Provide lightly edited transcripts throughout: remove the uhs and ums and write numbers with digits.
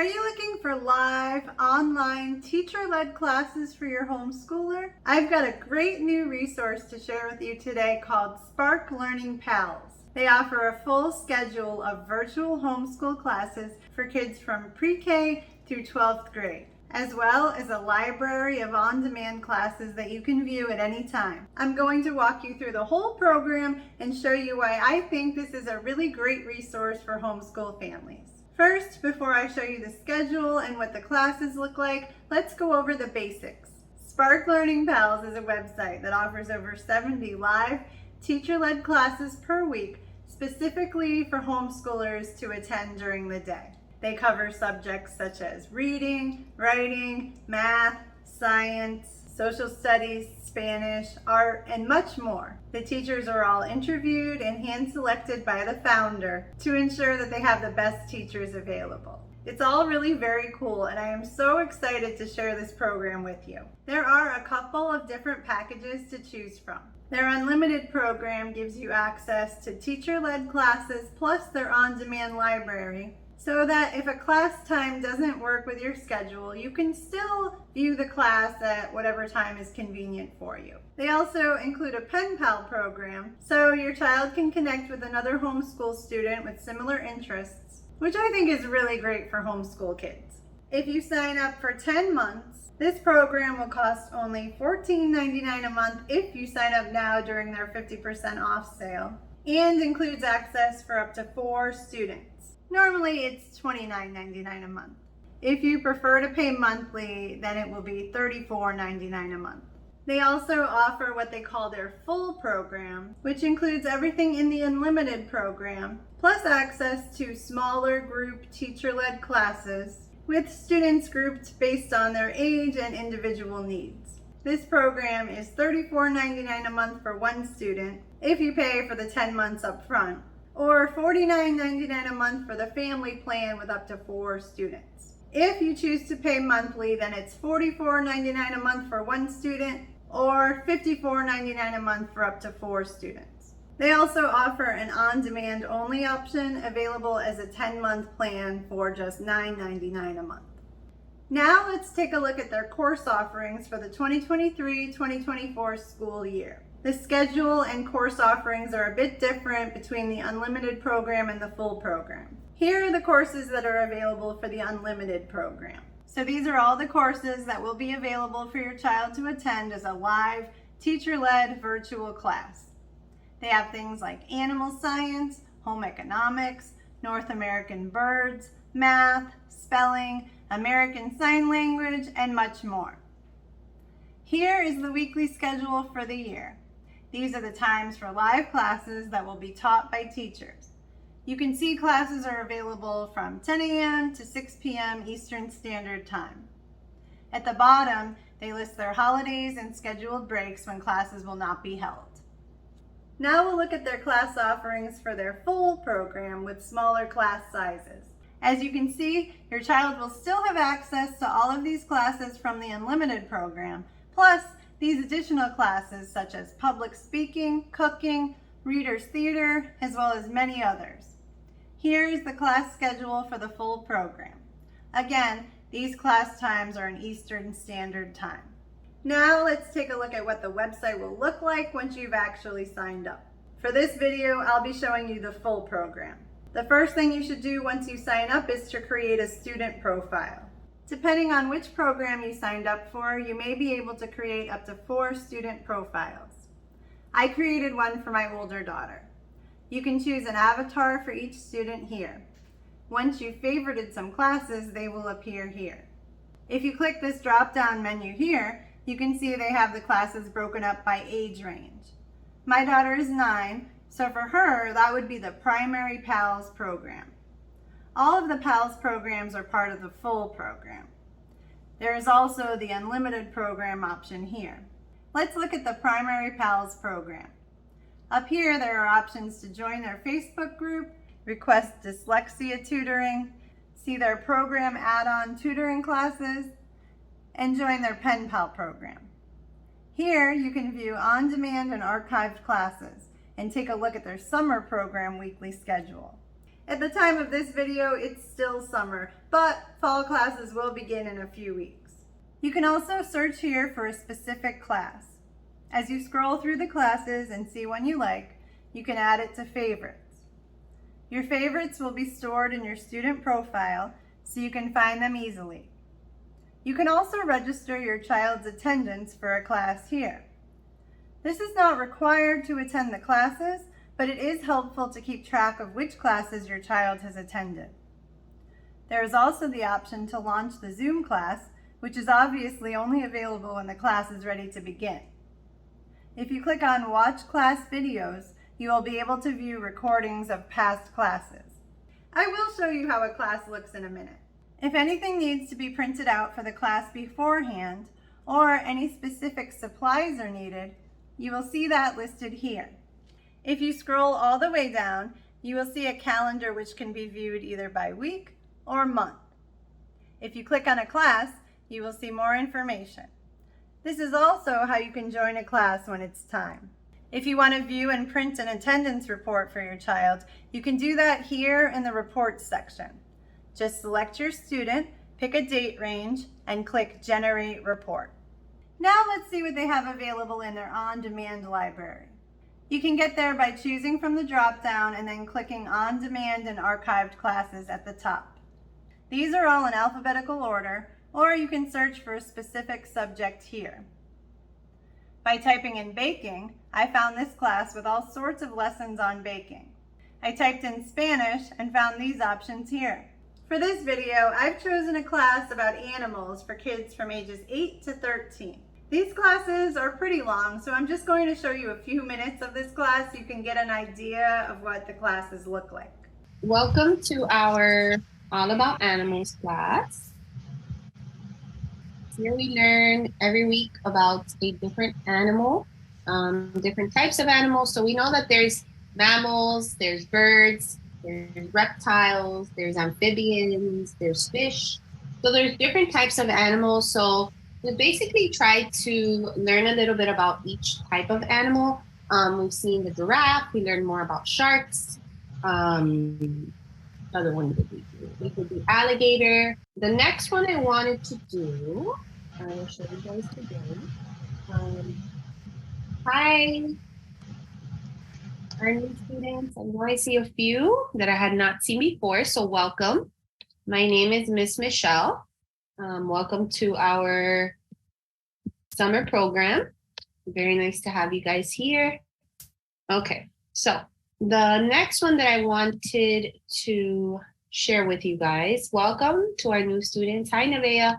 Are you looking for live, online, teacher-led classes for your homeschooler? I've got a great new resource to share with you today called Spark Learning Pals. They offer a full schedule of virtual homeschool classes for kids from pre-K through 12th grade, as well as a library of on-demand classes that you can view at any time. I'm going to walk you through the whole program and show you why I think this is a really great resource for homeschool families. First, before I show you the schedule and what the classes look like, let's go over the basics. Spark Learning Pals is a website that offers over 70 live, teacher-led classes per week, specifically for homeschoolers to attend during the day. They cover subjects such as reading, writing, math, science, social studies, Spanish, art, and much more. The teachers are all interviewed and hand-selected by the founder to ensure that they have the best teachers available. It's all really very cool, and I am so excited to share this program with you. There are a couple of different packages to choose from. Their unlimited program gives you access to teacher-led classes plus their on-demand library, so that if a class time doesn't work with your schedule, you can still view the class at whatever time is convenient for you. They also include a pen pal program, so your child can connect with another homeschool student with similar interests, which I think is really great for homeschool kids. If you sign up for 10 months, this program will cost only $14.99 a month if you sign up now during their 50% off sale, and includes access for up to 4 students. Normally it's $29.99 a month. If you prefer to pay monthly, then it will be $34.99 a month. They also offer what they call their full program, which includes everything in the unlimited program, plus access to smaller group teacher-led classes with students grouped based on their age and individual needs. This program is $34.99 a month for one student if you pay for the 10 months up front, or $49.99 a month for the family plan with up to 4 students. If you choose to pay monthly, then it's $44.99 a month for one student or $54.99 a month for up to 4 students. They also offer an on-demand only option available as a 10-month plan for just $9.99 a month. Now let's take a look at their course offerings for the 2023-2024 school year. The schedule and course offerings are a bit different between the unlimited program and the full program. Here are the courses that are available for the unlimited program. So these are all the courses that will be available for your child to attend as a live, teacher-led virtual class. They have things like animal science, home economics, North American birds, math, spelling, American Sign Language, and much more. Here is the weekly schedule for the year. These are the times for live classes that will be taught by teachers. You can see classes are available from 10 a.m. to 6 p.m. Eastern Standard Time. At the bottom, they list their holidays and scheduled breaks when classes will not be held. Now we'll look at their class offerings for their full program with smaller class sizes. As you can see, your child will still have access to all of these classes from the unlimited program, plus these additional classes such as public speaking, cooking, reader's theater, as well as many others. Here is the class schedule for the full program. Again, these class times are in Eastern Standard Time. Now let's take a look at what the website will look like once you've actually signed up. For this video, I'll be showing you the full program. The first thing you should do once you sign up is to create a student profile. Depending on which program you signed up for, you may be able to create up to 4 student profiles. I created one for my older daughter. You can choose an avatar for each student here. Once you've favorited some classes, they will appear here. If you click this drop-down menu here, you can see they have the classes broken up by age range. My daughter is 9, so for her, that would be the primary PALS program. All of the PALS programs are part of the full program. There is also the unlimited program option here. Let's look at the primary PALS program. Up here, there are options to join their Facebook group, request dyslexia tutoring, see their program add-on tutoring classes, and join their pen pal program. Here, you can view on-demand and archived classes and take a look at their summer program weekly schedule. At the time of this video, it's still summer, but fall classes will begin in a few weeks. You can also search here for a specific class. As you scroll through the classes and see one you like, you can add it to favorites. Your favorites will be stored in your student profile so you can find them easily. You can also register your child's attendance for a class here. This is not required to attend the classes, but it is helpful to keep track of which classes your child has attended. There is also the option to launch the Zoom class, which is obviously only available when the class is ready to begin. If you click on Watch Class Videos, you will be able to view recordings of past classes. I will show you how a class looks in a minute. If anything needs to be printed out for the class beforehand, or any specific supplies are needed, you will see that listed here. If you scroll all the way down, you will see a calendar which can be viewed either by week or month. If you click on a class, you will see more information. This is also how you can join a class when it's time. If you want to view and print an attendance report for your child, you can do that here in the Reports section. Just select your student, pick a date range, and click Generate Report. Now let's see what they have available in their on-demand library. You can get there by choosing from the drop-down and then clicking On Demand and Archived Classes at the top. These are all in alphabetical order, or you can search for a specific subject here. By typing in baking, I found this class with all sorts of lessons on baking. I typed in Spanish and found these options here. For this video, I've chosen a class about animals for kids from ages 8 to 13. These classes are pretty long, so I'm just going to show you a few minutes of this class so you can get an idea of what the classes look like. Welcome to our All About Animals class. Here we learn every week about a different animal, different types of animals. So we know that there's mammals, there's birds, there's reptiles, there's amphibians, there's fish. So there's different types of animals. So we basically try to learn a little bit about each type of animal. We've seen the giraffe, we learned more about sharks. Other one did we do? We did the alligator. The next one I wanted to do, I will show you guys again. Hi, our new students. I know I see a few that I had not seen before, so welcome. My name is Miss Michelle. Welcome to our summer program. Very nice to have you guys here. Okay, so the next one that I wanted to share with you guys, welcome to our new students. Hi, Nevaeh.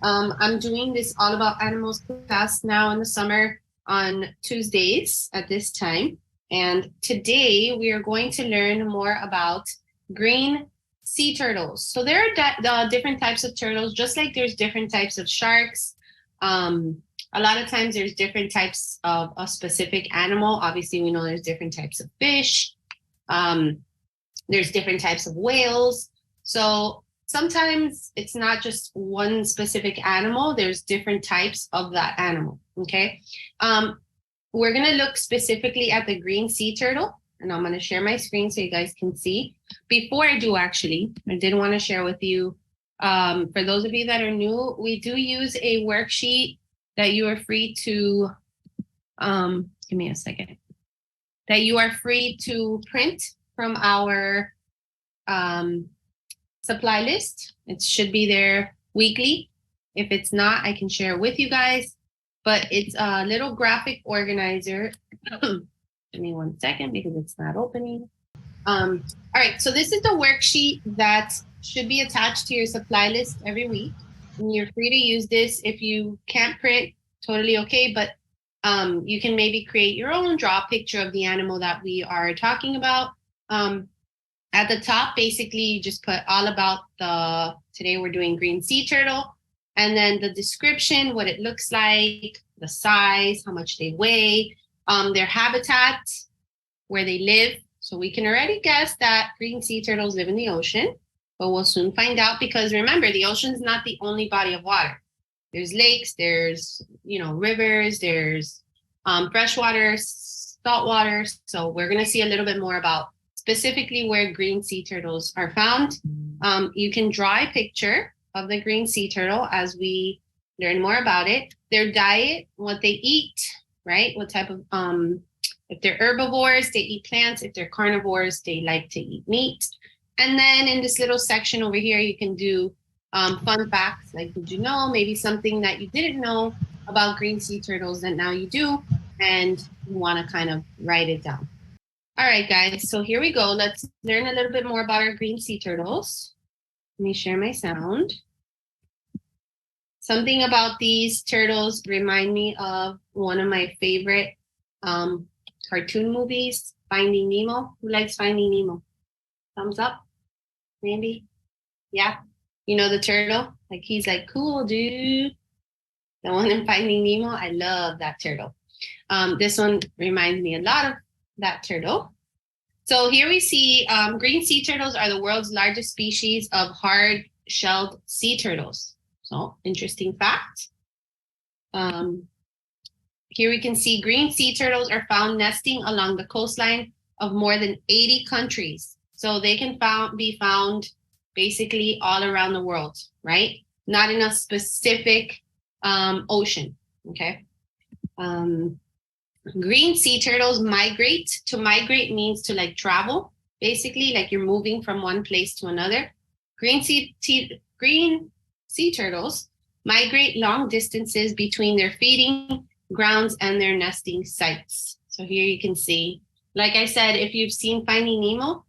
I'm doing this All About Animals class now in the summer on Tuesdays at this time. And today we are going to learn more about green sea turtles. So there are different types of turtles, just like there's different types of sharks. A lot of times there's different types of a specific animal. Obviously, we know there's different types of fish. There's different types of whales. So sometimes it's not just one specific animal. There's different types of that animal, okay? We're gonna look specifically at the green sea turtle, and I'm gonna share my screen so you guys can see. Before I do, actually, I did wanna share with you, for those of you that are new, we do use a worksheet that you are free to, give me a second, that you are free to print from our supply list. It should be there weekly. If it's not, I can share it with you guys, but it's a little graphic organizer. Give me 1 second because it's not opening. All right, so this is the worksheet that should be attached to your supply list every week. And you're free to use this. If you can't print, totally okay, but you can maybe create your own, draw a picture of the animal that we are talking about. At the top, basically, you just put all about today we're doing green sea turtle, and then the description, what it looks like, the size, how much they weigh, their habitat, where they live. So we can already guess that green sea turtles live in the ocean, but we'll soon find out, because remember, the ocean is not the only body of water. There's lakes, there's, rivers, there's freshwater, saltwater. So we're going to see a little bit more about specifically where green sea turtles are found. You can draw a picture of the green sea turtle as we learn more about it. Their diet, what they eat, right? What type of, if they're herbivores, they eat plants. If they're carnivores, they like to eat meat. And then in this little section over here, you can do fun facts, like did you know, maybe something that you didn't know about green sea turtles that now you do, and you want to kind of write it down. All right, guys, so here we go. Let's learn a little bit more about our green sea turtles. Let me share my sound. Something about these turtles remind me of one of my favorite cartoon movies, Finding Nemo. Who likes Finding Nemo? Thumbs up, maybe? Yeah, you know the turtle? Like he's like, cool, dude. The one in Finding Nemo, I love that turtle. This one reminds me a lot of that turtle. So here we see green sea turtles are the world's largest species of hard-shelled sea turtles. So interesting fact. Here we can see green sea turtles are found nesting along the coastline of more than 80 countries. So they can be found basically all around the world, right? Not in a specific ocean, okay? Green sea turtles migrate. To migrate means to like travel, basically, like you're moving from one place to another. Green sea turtles migrate long distances between their feeding grounds and their nesting sites. So here you can see, like I said, if you've seen Finding Nemo,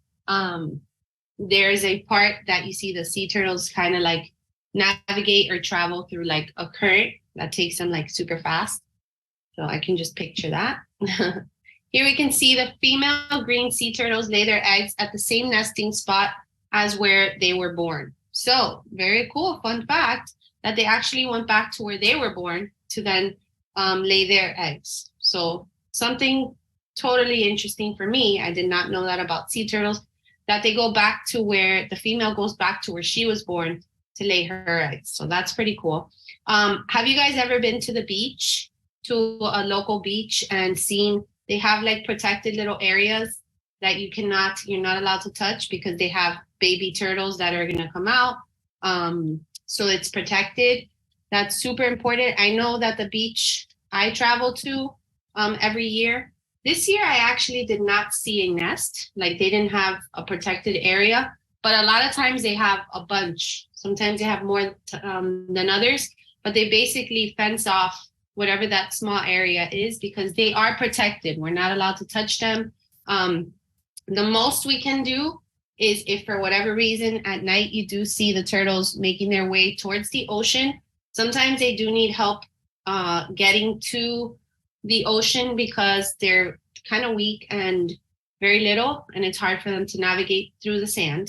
there's a part that you see the sea turtles kind of like navigate or travel through like a current that takes them like super fast. So I can just picture that. Here we can see the female green sea turtles lay their eggs at the same nesting spot as where they were born. So very cool, fun fact, that they actually went back to where they were born to then lay their eggs. So something totally interesting for me, I did not know that about sea turtles, that they go back to where the female goes back to where she was born to lay her eggs. So that's pretty cool. Have you guys ever been to the beach, to a local beach, and seen they have like protected little areas that you're not allowed to touch because they have baby turtles that are gonna come out. So it's protected. That's super important. I know that the beach I travel to every year, this year I actually did not see a nest, like they didn't have a protected area, but a lot of times they have a bunch. Sometimes they have more than others, but they basically fence off whatever that small area is because they are protected. We're not allowed to touch them. The most we can do is if for whatever reason at night you do see the turtles making their way towards the ocean, sometimes they do need help getting to the ocean because they're kind of weak and very little, and it's hard for them to navigate through the sand.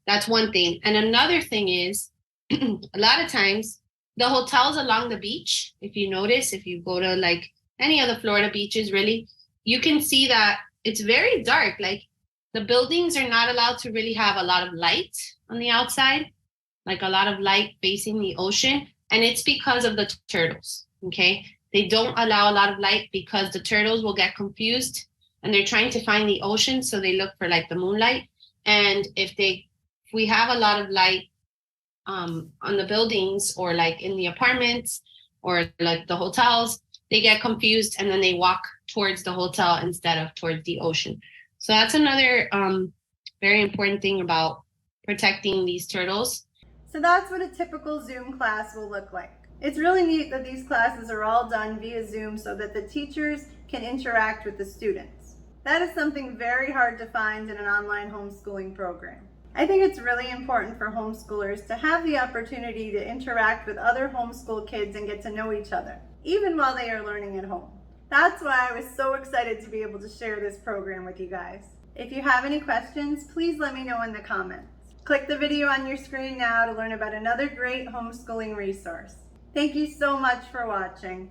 That's one thing. And another thing is, a lot of times, the hotels along the beach, if you notice, if you go to like any of the Florida beaches, really, you can see that it's very dark. Like the buildings are not allowed to really have a lot of light on the outside, like a lot of light facing the ocean. And it's because of the turtles, okay? They don't allow a lot of light because the turtles will get confused and they're trying to find the ocean. So they look for like the moonlight. And if we have a lot of light on the buildings or like in the apartments or like the hotels, they get confused and then they walk towards the hotel instead of towards the ocean. So that's another very important thing about protecting these turtles. So that's what a typical Zoom class will look like. It's really neat that these classes are all done via Zoom so that the teachers can interact with the students. That is something very hard to find in an online homeschooling program. I think it's really important for homeschoolers to have the opportunity to interact with other homeschool kids and get to know each other, even while they are learning at home. That's why I was so excited to be able to share this program with you guys. If you have any questions, please let me know in the comments. Click the video on your screen now to learn about another great homeschooling resource. Thank you so much for watching.